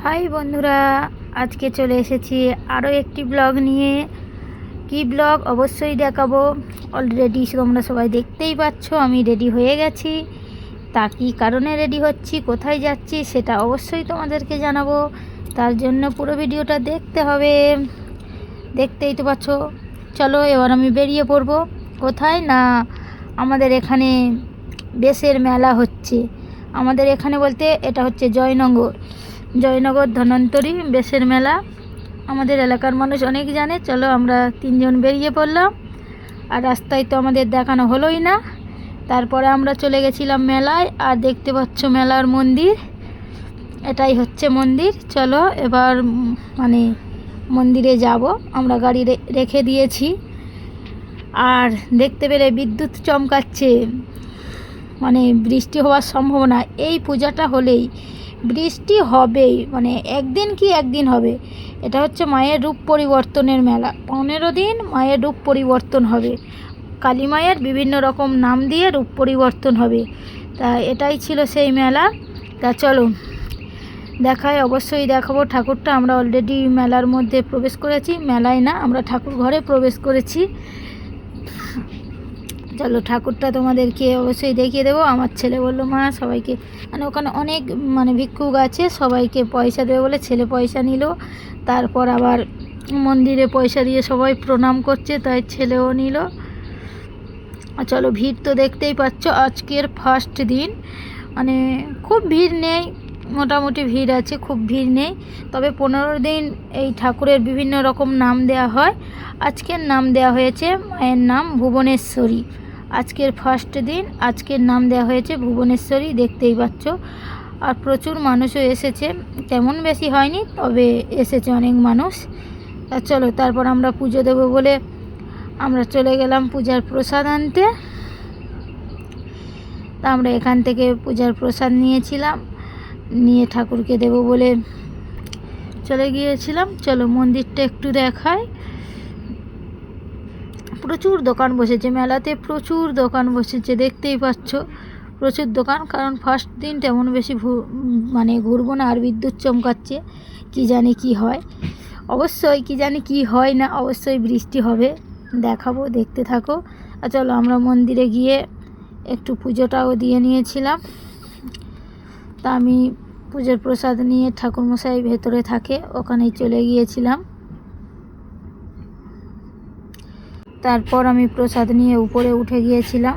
High বন্ধুরা, আজকে চলে এসেছি আরও একটি ব্লগ নিয়ে। কি ব্লগ অবশ্যই দেখাবো। অলরেডি তোমরা সবাই দেখতেই পাচ্ছ আমি রেডি হয়ে গেছি। তা কী কারণে রেডি হচ্ছি, কোথায় যাচ্ছি সেটা অবশ্যই তোমাদেরকে জানাবো। তার জন্য পুরো ভিডিওটা দেখতে হবে। দেখতেই তো পাচ্ছ। চলো এবার আমি বেরিয়ে পড়বো। কোথায় না, আমাদের এখানে দেশের মেলা হচ্ছে। আমাদের এখানে বলতে এটা হচ্ছে জয়নগর ধন্বন্তরী বেশের মেলা। আমাদের এলাকার মানুষ অনেক জানে। চলো আমরা তিনজন বেরিয়ে পড়লাম, আর রাস্তায় তো আমাদের দেখানো হলোই না। তারপরে আমরা চলে গেছিলাম মেলায়, আর দেখতে পাচ্ছ মেলার মন্দির, এটাই হচ্ছে মন্দির। চলো এবার মন্দিরে যাব। আমরা গাড়ি রেখে দিয়েছি, আর দেখতে পেলে বিদ্যুৎ চমকাচ্ছে। বৃষ্টি হওয়ার সম্ভাবনা। এই পূজাটা হলেই বৃষ্টি হবেই, একদিন কি একদিন হবে। এটা হচ্ছে মায়ের রূপ পরিবর্তনের মেলা। 15 দিন মায়ের রূপ পরিবর্তন হবে। কালী মায়ের বিভিন্ন রকম নাম দিয়ে রূপ পরিবর্তন হবে। তা এটাই ছিল সেই মেলা। তা চলো দেখায়, অবশ্যই দেখাবো ঠাকুরটা। আমরা অলরেডি মেলার মধ্যে প্রবেশ করেছি। মেলায় না, আমরা ঠাকুর ঘরে প্রবেশ করেছি। চলো ঠাকুরটা তোমাদেরকে অবশ্যই দেখিয়ে দেবো। আমার ছেলে বললো মা সবাইকে, ওখানে অনেক ভিক্ষুক আছে, সবাইকে পয়সা দেবে বলে ছেলে পয়সা নিল। তারপর আবার মন্দিরে পয়সা দিয়ে সবাই প্রণাম করছে, তাই ছেলেও নিল। চলো ভিড় তো দেখতেই পাচ্ছ। আজকের ফার্স্ট দিন, খুব ভিড় নেই, মোটামুটি ভিড় আছে, খুব ভিড় নেই। তবে 15 দিন এই ঠাকুরের বিভিন্ন রকম নাম দেয়া হয়। আজকের নাম দেয়া হয়েছে মায়ের নাম ভুবনেশ্বরী। আজকের ফার্স্ট দিন, আজকের নাম দেওয়া হয়েছে ভুবনেশ্বরী। দেখতেই পাচ্ছ। আর প্রচুর মানুষও এসেছে, তেমন বেশি হয়নি, তবে এসেছে অনেক মানুষ। চলো তারপর আমরা পুজো দেবো বলে আমরা চলে গেলাম পূজার প্রসাদ আনতে। তা আমরা এখান থেকে পূজার প্রসাদ নিয়েছিলাম, নিয়ে ঠাকুরকে দেব বলে চলে গিয়েছিলাম। চলো মন্দিরটা একটু দেখায়। প্রচুর দোকান বসেছে মেলাতে, প্রচুর দোকান বসেছে, দেখতেই পাচ্ছ প্রচুর দোকান। কারণ ফার্স্ট দিন তেমন বেশি ঘুরবো না। আর বিদ্যুৎ চমকাচ্ছে, কি জানি কি হয়। অবশ্যই কি জানি কি হয় না, অবশ্যই বৃষ্টি হবে, দেখাবো, দেখতে থাকো। আর চলো আমরা মন্দিরে গিয়ে একটু পুজোটাও দিয়ে নিয়েছিলাম। তা আমি পুজোর প্রসাদ নিয়ে, ঠাকুরমশাই ভেতরে থাকে, ওখানেই চলে গিয়েছিলাম। তারপর আমি প্রসাদ নিয়ে উপরে উঠে গিয়েছিলাম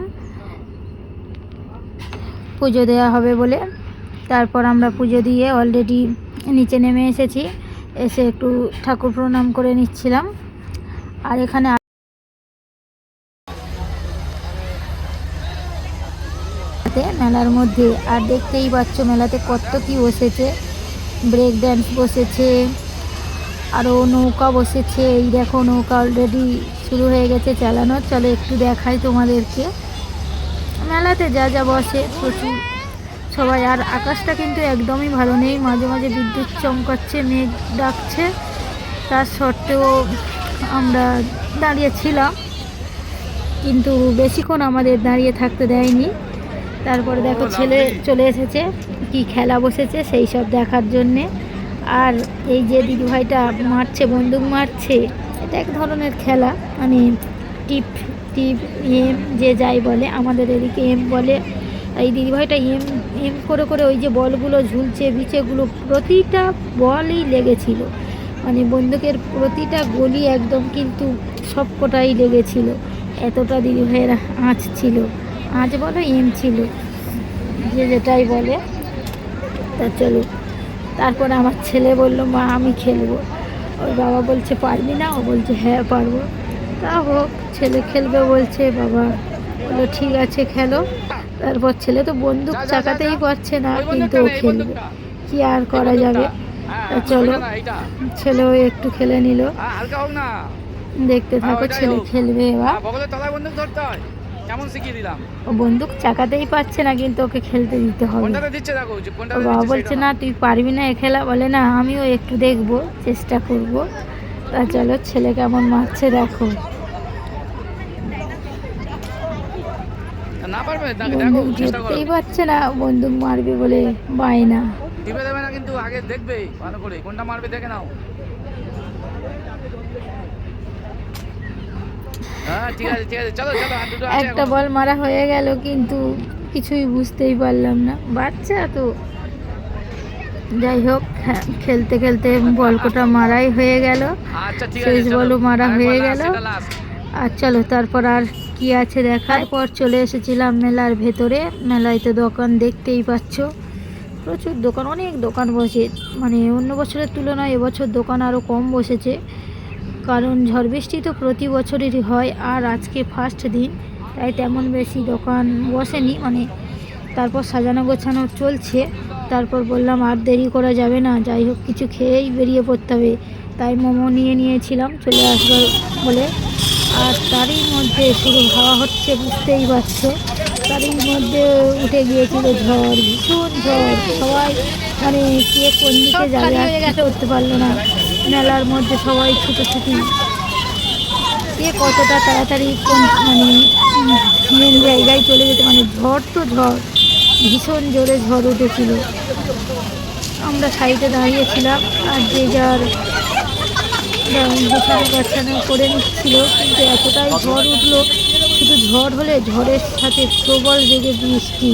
পুজো দেওয়া হবে বলে। তারপর আমরা পুজো দিয়ে অলরেডি নিচে নেমে এসেছি। এসে একটু ঠাকুর প্রণাম করে নিচ্ছিলাম। আর এখানে মেলার মধ্যে, আর দেখতেই পাচ্ছ মেলাতে কত কি বসেছে। ব্রেক ড্যান্স বসেছে, আরও নৌকা বসেছে। এই দেখো নৌকা অলরেডি শুরু হয়ে গেছে চালানো। চলো একটু দেখাই তোমাদেরকে মেলাতে যা যা বসে, প্রচুর সবাই। আর আকাশটা কিন্তু একদমই ভালো নেই, মাঝে মাঝে বিদ্যুৎ চমকাচ্ছে, মেঘ ডাকছে। তার সত্ত্বেও আমরা দাঁড়িয়েছিলাম, কিন্তু বেশিক্ষণ আমাদের দাঁড়িয়ে থাকতে দেয়নি। তারপরে দেখো ছেলে চলে এসেছে, কি খেলা বসেছে সেই সব দেখার জন্যে। আর এই যে দিদিভাইটা মারছে, বন্দুক মারছে, এটা এক ধরনের খেলা, টিপ টিপ এম যে যাই বলে, আমাদের এদিকে এম বলে। এই দিদিভাইটা এম এম করে করে ওই যে বলগুলো ঝুলছে, বিচেগুলো প্রতিটা বলই লেগেছিল, বন্দুকের প্রতিটা গলি একদম কিন্তু সবকটাই লেগেছিল। এতটা দিদিভাইয়ের আঁচ ছিল, আঁচ বলো এম ছিল, যে যেটাই বলে। তা চলো তারপর আমার ছেলে বললো মা আমি খেলবো। ওর বাবা বলছে পারবি না? ও বলছে হ্যাঁ পারবো। তা হোক, ছেলে খেলবে বলছে, বাবা বললো ঠিক আছে খেলো। তারপর ছেলে তো বন্দুক চাকাতেই পারছে না, কিন্তু ও খেলবে, কি আর করা যাবে। তা চলো ছেলেও একটু খেলে নিল। দেখতে থাকো, ছেলে খেলবে এবার। ও বন্দুক চাকাতেই পারছে না, কিন্তু ওকে খেলতে দিতে হবে। ওর বাবা বলছে না তুই পারবি না এ খেলা। বলে না আমিও একটু দেখবো, চেষ্টা করব। তা চলো ছেলে কেমন মারছে দেখো। বন্দুক ধরতেই পারছে না, বন্দুক মারবে বলে বায়না। টিপে দেবে না কিন্তু, আগে দেখবে ভালো করে কোনটা মারবে, দেখে নাও। হ্যাঁ ঠিক আছে ঠিক আছে, চলো চলো, আর দুটো আছে একটা এখনো। বল মারা হয়ে গেল কিন্তু কিছুই বুঝতেই পারলাম না, বাচ্চা তো। যাই হোক, খেলতে খেলতে বল কটা মারাই হয়ে গেল, আচ্ছা ঠিক আছে, শেষ চলো বলও মারা আরেকবার হয়ে লাস্ট, গেল। এটা লাস্ট। আর চলো তারপর আর কি আছে দেখার পর চলে এসেছিলাম মেলার ভেতরে। মেলায় তো দোকান দেখতেই পাচ্ছ, প্রচুর দোকান, অনেক দোকান বসে। মানে অন্য বছরের তুলনায় এবছর দোকান আরও কম বসেছে, কারণ ঝড় বৃষ্টি তো প্রতি বছরেরই হয়, আর আজকে ফার্স্ট দিন, তাই তেমন বেশি দোকান বসেনি। মানে তারপর সাজানো গোছানো চলছে। তারপর বললাম আর দেরি করা যাবে না, যাই হোক কিছু খেয়েই বেরিয়ে পড়তে হবে, তাই মোমো নিয়েছিলাম চলে আসবার বলে। আর তারই মধ্যে শুরু হাওয়া হচ্ছে, বুঝতেই পারছো, তারই মধ্যে উঠে গিয়েছিল ঝড়, ভীষণ ঝড়। সবাই মানে কে কোন দিকে যাবে আর ঠিক করতে পারলো না। মেলার মধ্যে সবাই ছুটোছুটি, কে কতটা তাড়াতাড়ি কোন মানে মেন জায়গায় চলে যেতে, মানে ঝড় তো ঝড়, ভীষণ জোরে ঝড় উঠেছিল। আমরা সাইডে দাঁড়িয়েছিলাম আর যে যার গোছানো গাছানো করে নিচ্ছিল, কিন্তু এতটাই ঝড় উঠলো, শুধু ঝড় হলে ঝড়ের সাথে প্রবল বেগে বৃষ্টি।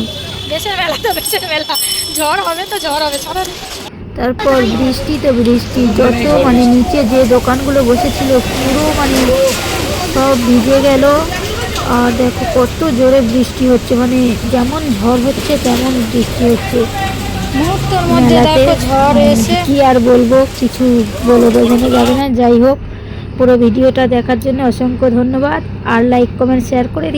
দেশের মেলা তো দেশের মেলা, ঝড় হবে তো ঝড় হবে, সরান। তারপর বৃষ্টি তো বৃষ্টি, যত মানে নিচে যে দোকানগুলো বসেছিল পুরো মানে সব ভিজে গেল। আর দেখো কত জোরে বৃষ্টি হচ্ছে, মানে যেমন ঝড় হচ্ছে তেমন বৃষ্টি হচ্ছে মুহূর্তের মধ্যে মেলাতে। দেখো ঝড় এসে কি আর বলবো, কিছু বলে বোঝানো যাবে না। যাই হোক, পুরো ভিডিওটা দেখার জন্য অসংখ্য ধন্যবাদ, আর লাইক কমেন্ট শেয়ার করে দিই।